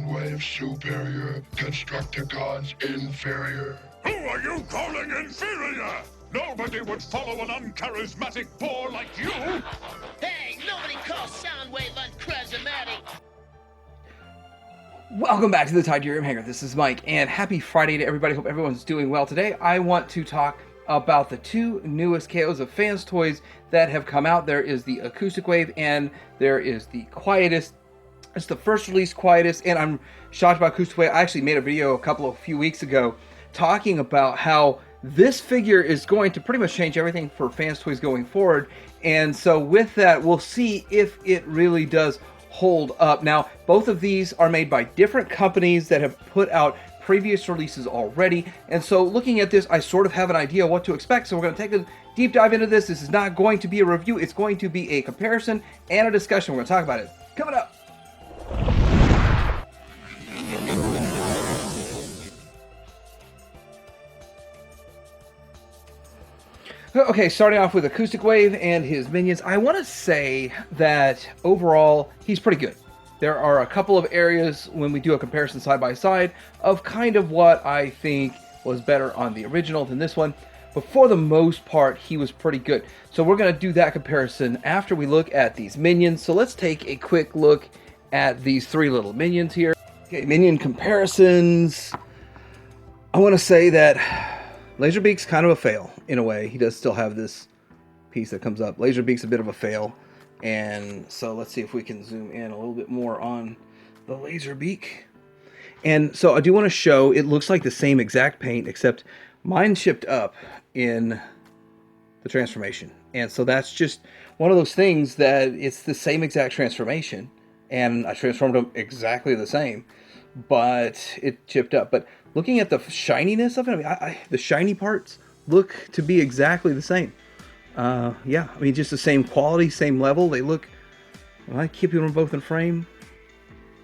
Soundwave superior, Constructicons inferior. Who are you calling inferior? Nobody would follow an uncharismatic bore like you! Hey, nobody calls Soundwave uncharismatic! Welcome back to the Tydirium Hangar. This is Mike, and happy Friday to everybody. Hope everyone's doing well. Today, I want to talk about the two newest KOs of fans toys that have come out. There is the Acoustic Wave, and there is the Quietest. It's the first release Quietest, and I'm shocked about Acoustic Wave. I actually made a video a few weeks ago talking about how this figure is going to pretty much change everything for fans toys going forward. And so with that, we'll see if it really does hold up. Now, both of these are made by different companies that have put out previous releases already. And so looking at this, I sort of have an idea what to expect. So we're going to take a deep dive into this. This is not going to be a review. It's going to be a comparison and a discussion. We're going to talk about it coming up. Okay, starting off with Acoustic Wave and his minions, I want to say that overall, he's pretty good. There are a couple of areas when we do a comparison side by side of kind of what I think was better on the original than this one. But for the most part, he was pretty good. So we're going to do that comparison after we look at these minions. So let's take a quick look at these three little minions here. Okay, minion comparisons. I want to say that Laserbeak's kind of a fail in a way. He does still have this piece that comes up. Laserbeak's a bit of a fail. And so let's see if we can zoom in a little bit more on the Laserbeak. And so I do want to show, it looks like the same exact paint, except mine shipped up in the transformation. And so that's just one of those things that it's the same exact transformation. And I transformed them exactly the same, but it chipped up. But looking at the shininess of it, I mean, the shiny parts look to be exactly the same. Yeah, I mean, just the same quality, same level. They look, when I keep them both in frame,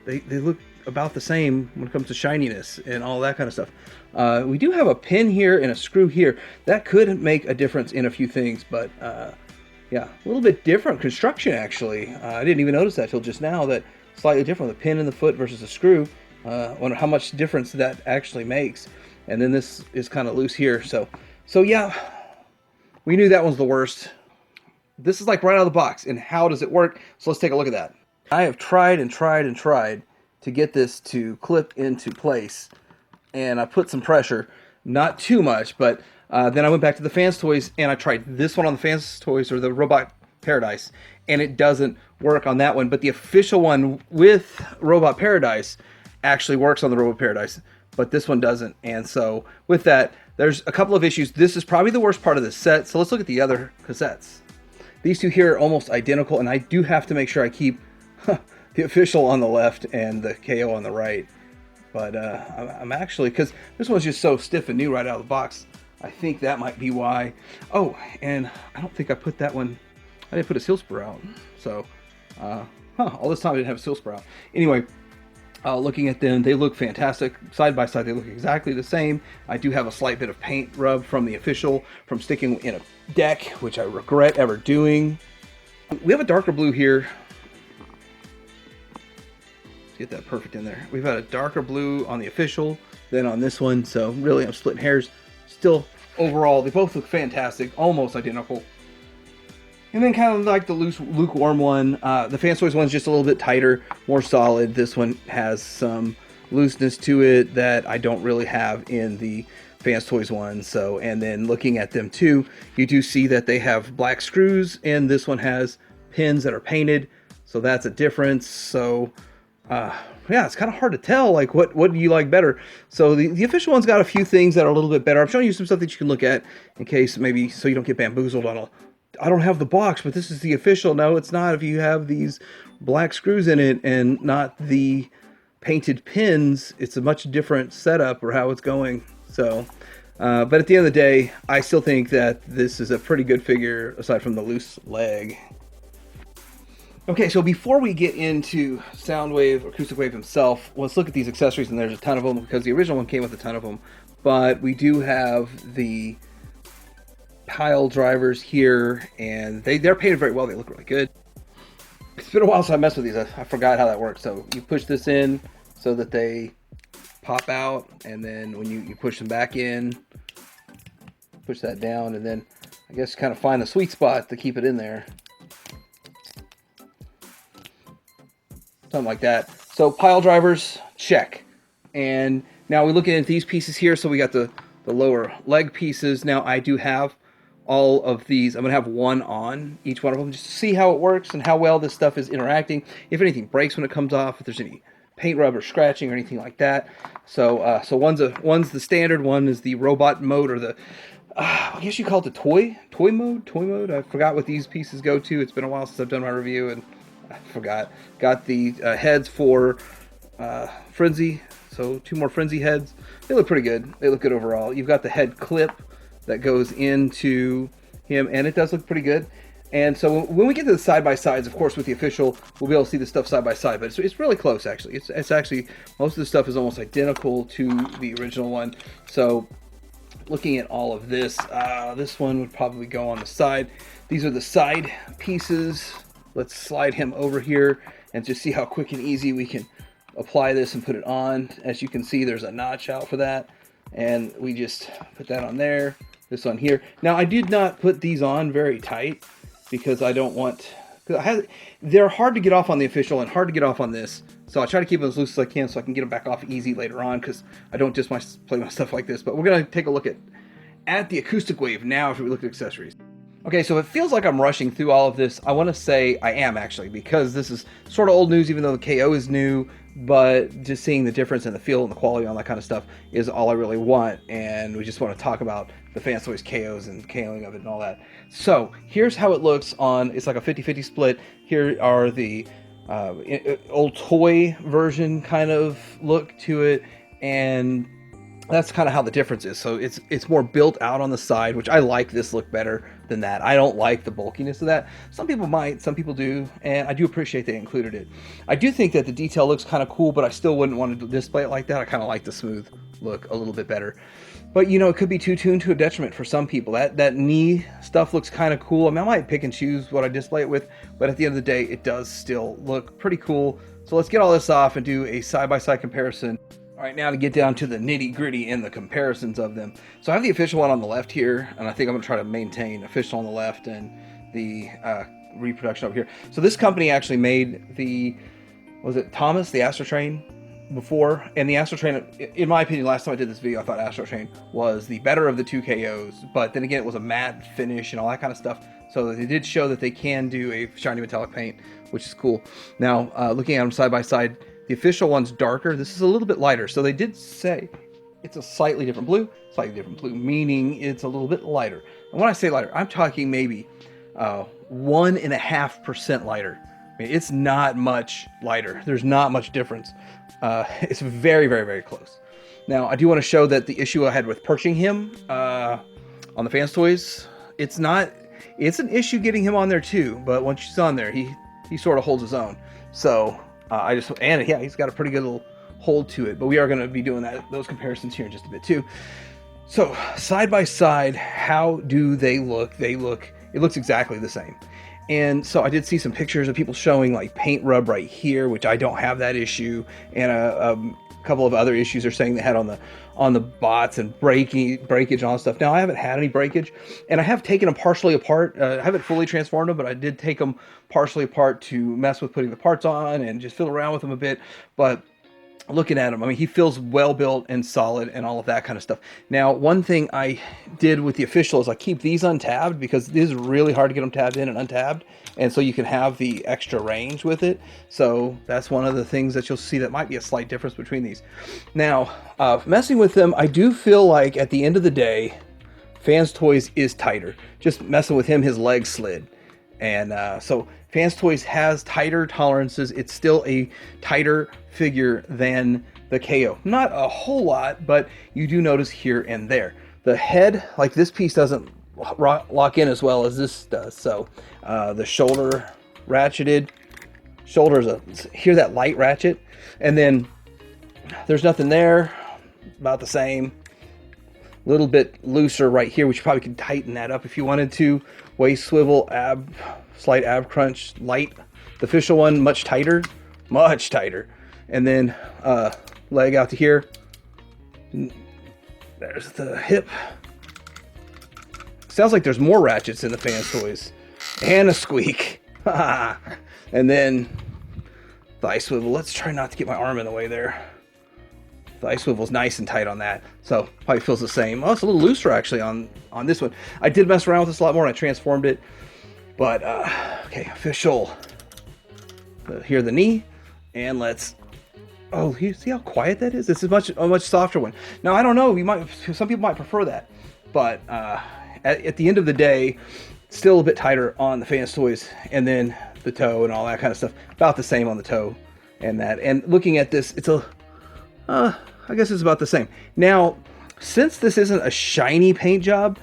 they look about the same when it comes to shininess and all that kind of stuff. We do have a pin here and a screw here. That could make a difference in a few things, but yeah, a little bit different construction, actually. I didn't even notice that till just now, that slightly different, the pin in the foot versus the screw. Wonder how much difference that actually makes. And then this is kind of loose here. So yeah, we knew that one's the worst. This is like right out of the box. And how does it work? So let's take a look at that. I have tried and tried and tried to get this to clip into place. And I put some pressure, not too much, but then I went back to the fans toys and I tried this one on the fans toys, or the Robot Paradise, and it doesn't work on that one. But the official one with Robot Paradise actually works on the Robot Paradise, but this one doesn't. And so with that, there's a couple of issues. This is probably the worst part of the set. So let's look at the other cassettes. These two here are almost identical, and I do have to make sure I keep the official on the left and the KO on the right. But I'm actually, because this one's just so stiff and new right out of the box, I think that might be why. Oh, and I don't think I put that one, I didn't put a seal sprue out. So, all this time I didn't have a seal sprue out. Anyway, looking at them, they look fantastic. Side by side, they look exactly the same. I do have a slight bit of paint rub from the official from sticking in a deck, which I regret ever doing. We have a darker blue here. Let's get that perfect in there. We've got a darker blue on the official than on this one. So really, I'm splitting hairs. Still, overall, they both look fantastic, almost identical. And then kind of like the lukewarm one, the Fans Toys one's just a little bit tighter, more solid. This one has some looseness to it that I don't really have in the Fans Toys one. So, and then looking at them too, you do see that they have black screws, and this one has pins that are painted. So that's a difference. So, yeah, it's kind of hard to tell, like, what do you like better? So the official one's got a few things that are a little bit better. I'm showing you some stuff that you can look at in case maybe, so you don't get bamboozled on I don't have the box, but this is the official. No, it's not if you have these black screws in it and not the painted pins. It's a much different setup or how it's going. So, but at the end of the day, I still think that this is a pretty good figure aside from the loose leg. Okay, so before we get into Soundwave, Acoustic Wave himself, let's look at these accessories, and there's a ton of them because the original one came with a ton of them. But we do have the pile drivers here, and they're painted very well. They look really good. It's been a while since I messed with these. I forgot how that works. So you push this in, so that they pop out, and then when you push them back in, push that down, and then I guess kind of find the sweet spot to keep it in there. Something like that. So pile drivers, check. And now we're looking at these pieces here. So we got the lower leg pieces. Now I do have all of these. I'm going to have one on each one of them just to see how it works and how well this stuff is interacting. If anything breaks when it comes off, if there's any paint rub or scratching or anything like that. So so one's the standard, one is the robot mode, or the I guess you call it the toy mode. I forgot what these pieces go to. It's been a while since I've done my review and I forgot. Got the heads for Frenzy. So 2 more Frenzy heads. They look pretty good. They look good overall. You've got the head clip that goes into him, and it does look pretty good. And so when we get to the side-by-sides, of course, with the official, we'll be able to see the stuff side-by-side. But it's really close, actually. It's actually, most of the stuff is almost identical to the original one. So looking at all of this, this one would probably go on the side. These are the side pieces. Let's slide him over here and just see how quick and easy we can apply this and put it on. As you can see, there's a notch out for that. And we just put that on there, this on here. Now, I did not put these on very tight because I don't want... they're hard to get off on the official and hard to get off on this. So I try to keep them as loose as I can so I can get them back off easy later on, because I don't just play my stuff like this. But we're going to take a look at the Acoustic Wave now after we look at accessories. Okay, so it feels like I'm rushing through all of this. I want to say I am, actually, because this is sort of old news, even though the KO is new. But just seeing the difference in the feel and the quality and all that kind of stuff is all I really want. And we just want to talk about the Fans Toys KOs and KOing of it and all that. So here's how it looks on, it's like a 50-50 split. Here are the old toy version kind of look to it. And that's kind of how the difference is. So it's more built out on the side, which I like this look better than that. I don't like the bulkiness of that. Some people might, some people do, and I do appreciate they included it. I do think that the detail looks kind of cool, but I still wouldn't want to display it like that. I kind of like the smooth look a little bit better. But you know, it could be too tuned to a detriment for some people. That knee stuff looks kind of cool. I mean, I might pick and choose what I display it with, but at the end of the day, it does still look pretty cool. So let's get all this off and do a side-by-side comparison. All right, now to get down to the nitty-gritty and the comparisons of them. So I have the official one on the left here, and I think I'm going to try to maintain official on the left and the reproduction over here. So this company actually made the, was it Thomas, the Astro Train before? And the Astro Train, in my opinion, last time I did this video, I thought Astro Train was the better of the 2 KOs. But then again, it was a matte finish and all that kind of stuff. So they did show that they can do a shiny metallic paint, which is cool. Now, looking at them side by side, the official one's darker. This is a little bit lighter. So they did say it's a slightly different blue, meaning it's a little bit lighter. And when I say lighter, I'm talking maybe 1.5% lighter. I mean, it's not much lighter. There's not much difference. It's very, very, very close. Now, I do want to show that the issue I had with perching him on the Fans Toys, it's an issue getting him on there too, but once he's on there, he sort of holds his own. So he's got a pretty good little hold to it, but we are going to be doing those comparisons here in just a bit too. So side by side, how do they look? It looks exactly the same. And so I did see some pictures of people showing like paint rub right here, which I don't have that issue. And a couple of other issues are saying they had on the bots and breakage and all that stuff. Now I haven't had any breakage, and I have taken them partially apart. I haven't fully transformed them, but I did take them partially apart to mess with putting the parts on and just fiddle around with them a bit. But looking at him, I mean, he feels well built and solid and all of that kind of stuff. Now, one thing I did with the official is I keep these untabbed because it is really hard to get them tabbed in and untabbed, and so you can have the extra range with it. So that's one of the things that you'll see that might be a slight difference between these. Now, messing with them, I do feel like at the end of the day, Fans Toys is tighter. Just messing with him, his leg slid. And so Fans Toys has tighter tolerances. It's still a tighter figure than the KO. Not a whole lot, but you do notice here and there. The head, like this piece, doesn't lock in as well as this does. So the shoulder ratcheted. Hear that light ratchet. And then there's nothing there. About the same. A little bit looser right here, which you probably could tighten that up if you wanted to. Waist swivel, slight ab crunch, light. The official one, much tighter. and then leg out to here. There's the hip. Sounds like there's more ratchets in the Fans Toys. And a squeak. And then the ice swivel. Let's try not to get my arm in the way there. The ice swivel's nice and tight on that. So probably feels the same. Oh, it's a little looser actually on this one. I did mess around with this a lot more and I transformed it. But, okay, official. Here the knee. And let's... Oh, you see how quiet that is? This is a much softer one. Now, I don't know. Some people might prefer that. But at the end of the day, still a bit tighter on the Fans Toys, and then the toe and all that kind of stuff. About the same on the toe and that. And looking at this, it's I guess it's about the same. Now, since this isn't a shiny paint job,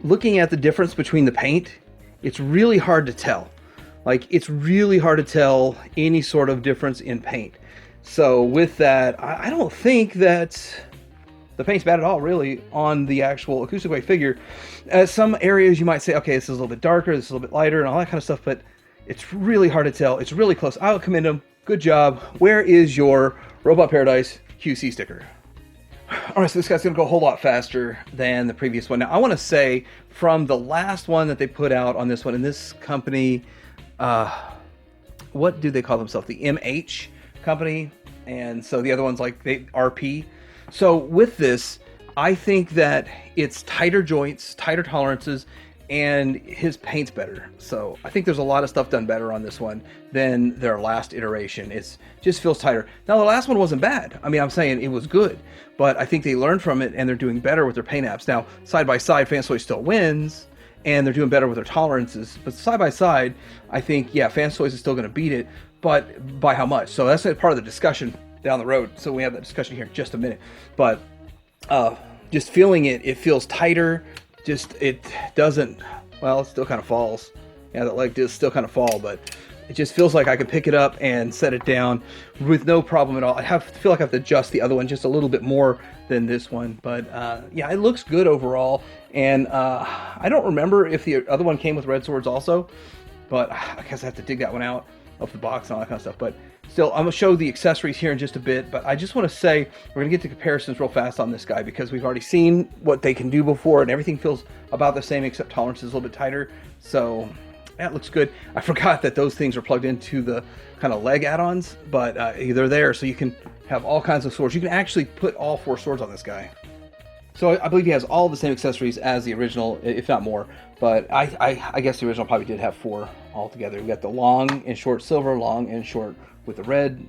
looking at the difference between the paint, it's really hard to tell. Like, it's really hard to tell any sort of difference in paint. So with that, I don't think that the paint's bad at all, really, on the actual Acoustic Wave figure. Some areas you might say, okay, this is a little bit darker, this is a little bit lighter, and all that kind of stuff, but it's really hard to tell. It's really close. I'll commend them. Good job. Where is your Robot Paradise QC sticker? All right, so this guy's going to go a whole lot faster than the previous one. Now, I want to say, from the last one that they put out on this one, and this company, what do they call themselves? The MH company, and so the other one's like the RP. So with this, I think that it's tighter joints, tighter tolerances, and his paint's better. So I think there's a lot of stuff done better on this one than their last iteration. It just feels tighter. Now, the last one wasn't bad. I mean, I'm saying it was good, but I think they learned from it and they're doing better with their paint apps. Now, side by side, Fans Toys still wins, and they're doing better with their tolerances. But side by side, I think, yeah, Fans Toys is still going to beat it, but by how much? So that's part of the discussion down the road. So we have that discussion here in just a minute. But just feeling it, it feels tighter. Just, it doesn't, well, it still kind of falls. Yeah, that leg does still kind of fall, but it just feels like I could pick it up and set it down with no problem at all. I feel like I have to adjust the other one just a little bit more than this one. But yeah, it looks good overall. And I don't remember if the other one came with red swords also, but I guess I have to dig that one out of the box and all that kind of stuff. But still, I'm going to show the accessories here in just a bit, but I just want to say we're going to get to comparisons real fast on this guy because we've already seen what they can do before and everything feels about the same except tolerance is a little bit tighter. So that looks good. I forgot that those things are plugged into the kind of leg add-ons, but they're there so you can have all kinds of swords. You can actually put all 4 swords on this guy. So I believe he has all the same accessories as the original, if not more. But I guess the original probably did have 4 altogether. We got the long and short silver, long and short with the red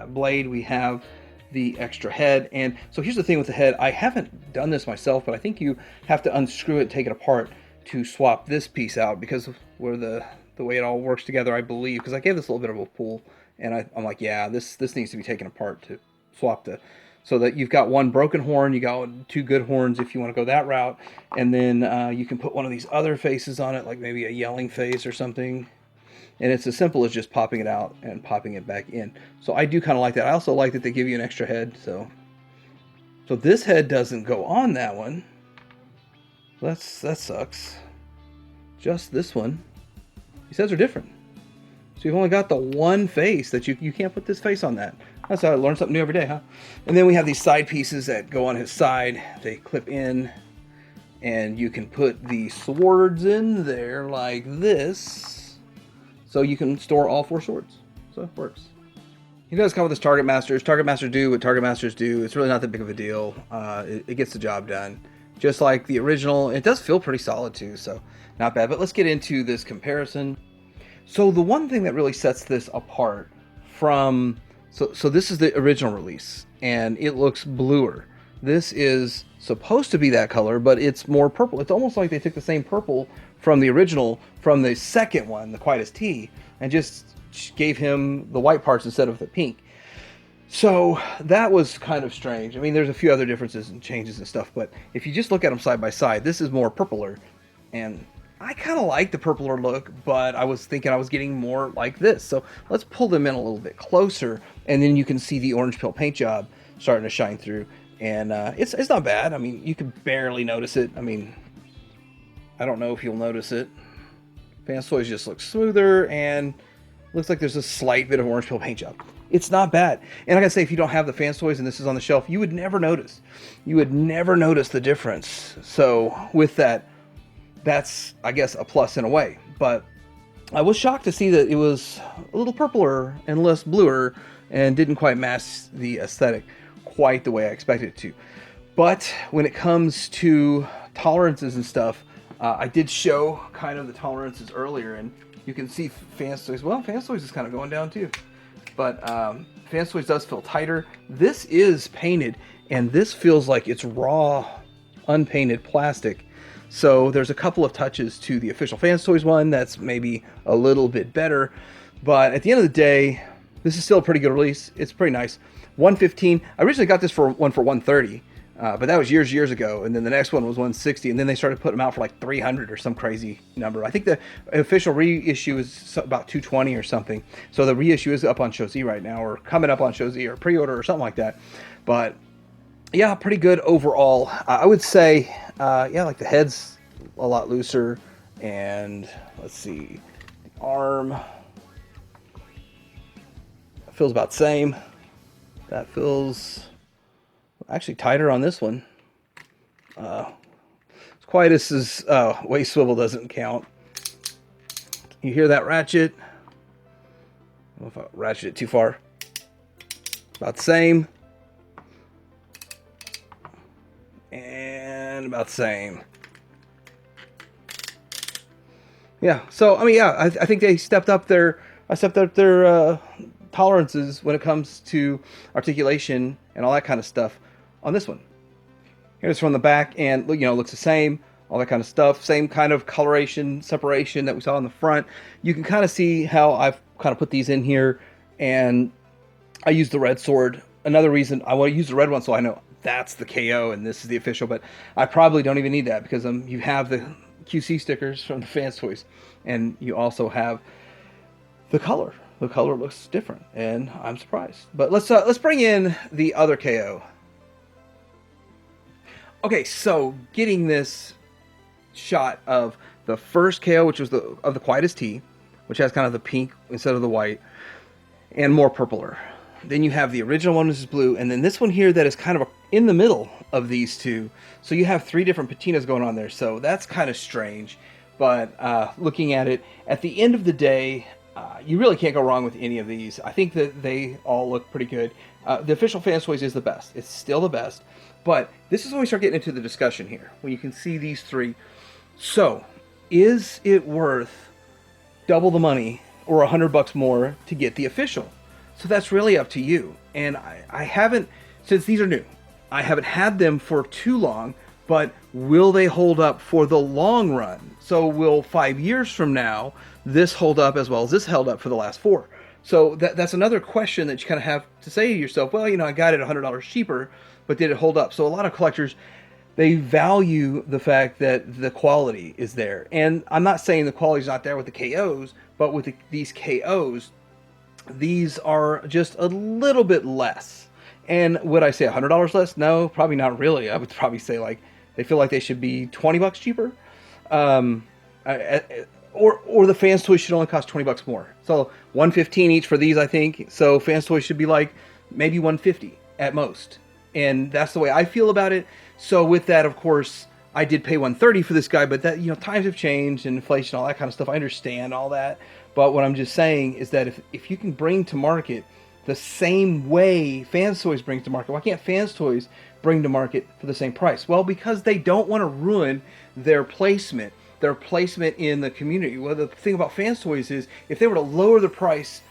blade. We have the extra head. And so here's the thing with the head. I haven't done this myself, but I think you have to unscrew it, take it apart to swap this piece out because of where the way it all works together, I believe. Because I gave this a little bit of a pull, and I'm like, yeah, this needs to be taken apart to swap the... So that you've got 1 broken horn, you got 2 good horns if you want to go that route, and then you can put one of these other faces on it, like maybe a yelling face or something. And it's as simple as just popping it out and popping it back in. So I do kind of like that. I also like that they give you an extra head. So this head doesn't go on that one. That sucks. Just this one. These heads are different. So you've only got the one face that you can't put this face on that. That's how I learn something new every day, huh? And then we have these side pieces that go on his side. They clip in, and you can put the swords in there like this. So you can store all 4 swords. So it works. He does come with his Target Masters. Target Masters do what Target Masters do. It's really not that big of a deal. It gets the job done. Just like the original. It does feel pretty solid too, so not bad. But let's get into this comparison. So the one thing that really sets this apart from... So this is the original release, and it looks bluer. This is supposed to be that color, but it's more purple. It's almost like they took the same purple from the original, from the second one, the Quietest T, and just gave him the white parts instead of the pink. So that was kind of strange. I mean, there's a few other differences and changes and stuff, but if you just look at them side by side, this is more purpler, and I kind of like the purpler look, but I was thinking I was getting more like this. So let's pull them in a little bit closer, and then you can see the orange pill paint job starting to shine through. And it's not bad. I mean, you can barely notice it. I mean, I don't know if you'll notice it. Fans Toys just looks smoother, and looks like there's a slight bit of orange pill paint job. It's not bad. And like I say, if you don't have the Fans Toys and this is on the shelf, you would never notice. You would never notice the difference. So with that, that's, I guess, a plus in a way. But I was shocked to see that it was a little purpler and less bluer and didn't quite match the aesthetic quite the way I expected it to. But when it comes to tolerances and stuff, I did show kind of the tolerances earlier, and you can see Fans Toys. Well, Fans Toys is kind of going down too. But Fans Toys does feel tighter. This is painted, and this feels like it's raw, unpainted plastic. So there's a couple of touches to the official Fans Toys one that's maybe a little bit better. But at the end of the day, this is still a pretty good release. It's pretty nice. 115. I originally got this for 130, but that was years ago. And then the next one was 160, and then they started putting them out for like 300 or some crazy number. I think the official reissue is about 220 or something. So the reissue is up on Show Z right now, or coming up on Show Z, or pre-order or something like that. But yeah, pretty good overall. I would say, yeah, like the head's a lot looser, and let's see, the arm feels about the same. That feels actually tighter on this one. Quietus is waist swivel doesn't count. You hear that ratchet? I don't know if I ratchet it too far. About the same. And about the same. Yeah, so I mean, yeah, I think they stepped up their tolerances when it comes to articulation and all that kind of stuff on this one. Here's from the back, and you know, looks the same, all that kind of stuff, same kind of coloration separation that we saw on the front. You can kind of see how I've kind of put these in here, and I used the red sword. Another reason I want to use the red one, so I know that's the KO and this is the official, but I probably don't even need that because you have the QC stickers from the Fans Toys, and you also have the color. The color looks different, and I'm surprised. But let's bring in the other KO. Okay, so getting this shot of the first KO, which was of the Quietest T, which has kind of the pink instead of the white, and more purpler. Then you have the original one, which is blue, and then this one here that is kind of in the middle of these two. So you have three different patinas going on there. So that's kind of strange. But looking at it, at the end of the day, you really can't go wrong with any of these. I think that they all look pretty good. The official Fans Toys is the best. It's still the best. But this is when we start getting into the discussion here, when you can see these three. So, is it worth double the money or $100 more to get the official? So that's really up to you. And I haven't, since these are new, I haven't had them for too long, but will they hold up for the long run? So will 5 years from now, this hold up as well as this held up for the last 4? So that's another question that you kind of have to say to yourself, well, you know, I got it $100 cheaper, but did it hold up? So a lot of collectors, they value the fact that the quality is there. And I'm not saying the quality is not there with the KOs, but with these KOs, these are just a little bit less. And would I say $100 less? No, probably not really. I would probably say like they feel like they should be $20 cheaper. Or the Fans Toys should only cost $20 more. So $115 each for these, I think. So Fans Toys should be like maybe $150 at most. And that's the way I feel about it. So with that, of course, I did pay $130 for this guy, but that, you know, times have changed and inflation, all that kind of stuff. I understand all that. But what I'm just saying is that if you can bring to market the same way Fans Toys brings to market, why can't Fans Toys bring to market for the same price? Well, because they don't want to ruin their placement in the community. Well, the thing about Fans Toys is if they were to lower the price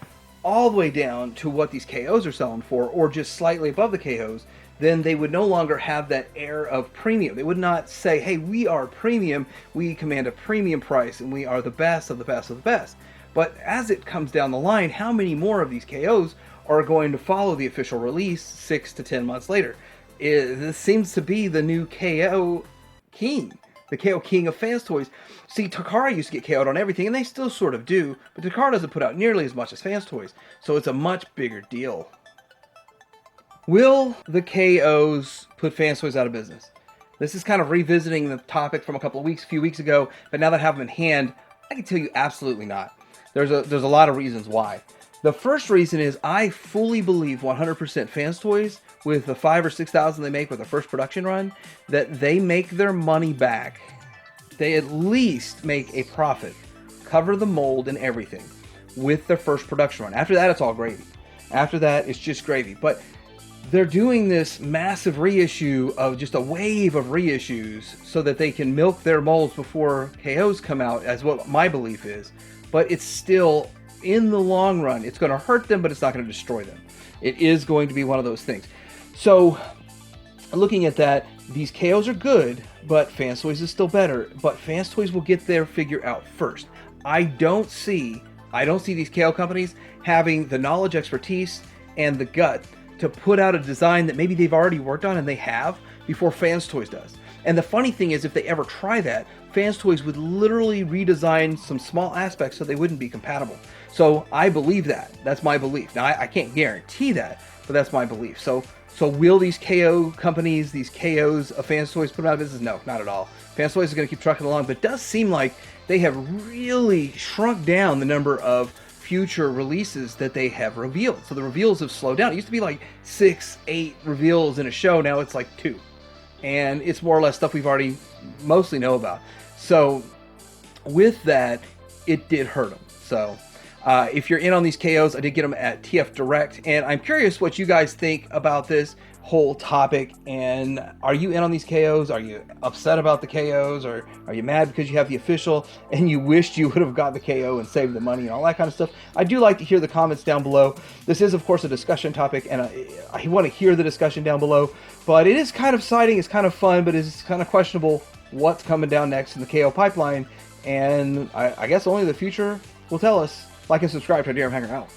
all the way down to what these KOs are selling for, or just slightly above the KOs, then they would no longer have that air of premium. They would not say, hey, we are premium, we command a premium price, and we are the best of the best of the best. But as it comes down the line, how many more of these KOs are going to follow the official release 6 to 10 months later? This seems to be the new KO king. The KO king of Fans Toys. See, Takara used to get KO'd on everything, and they still sort of do, but Takara doesn't put out nearly as much as Fans Toys, so it's a much bigger deal. Will the KOs put Fans Toys out of business? This is kind of revisiting the topic from a few weeks ago, but now that I have them in hand, I can tell you absolutely not. There's a lot of reasons why. The first reason is I fully believe 100% Fans Toys, with the 5,000 or 6,000 they make with the first production run, that they make their money back. They at least make a profit, cover the mold and everything with their first production run. After that, it's all gravy. After that, it's just gravy. But they're doing this massive reissue of just a wave of reissues so that they can milk their molds before KOs come out, as what my belief is. But it's still, in the long run, it's going to hurt them, but it's not going to destroy them. It is going to be one of those things. So, looking at that, these KOs are good, but Fans Toys is still better. But Fans Toys will get their figure out first. I don't see these KO companies having the knowledge, expertise, and the gut to put out a design that maybe they've already worked on, and they have, before Fans Toys does. And the funny thing is, if they ever try that, Fans Toys would literally redesign some small aspects so they wouldn't be compatible. So I believe that. That's my belief. Now, I can't guarantee that, but that's my belief. So will these KO companies, these KOs of Fans Toys, put them out of business? No, not at all. Fans Toys is going to keep trucking along, but it does seem like they have really shrunk down the number of future releases that they have revealed. So the reveals have slowed down. It used to be like 6, 8 reveals in a show. Now it's like 2. And it's more or less stuff we've already mostly know about. So with that, it did hurt them. So if you're in on these KOs, I did get them at TF Direct. And I'm curious what you guys think about this whole topic. And are you in on these KOs? Are you upset about the KOs? Or are you mad because you have the official and you wished you would have got the KO and saved the money and all that kind of stuff? I do like to hear the comments down below. This is, of course, a discussion topic, and I want to hear the discussion down below. But it is kind of exciting, it's kind of fun, but it's kind of questionable what's coming down next in the KO pipeline. And I guess only the future will tell us. Like and subscribe to DRM Hanger out.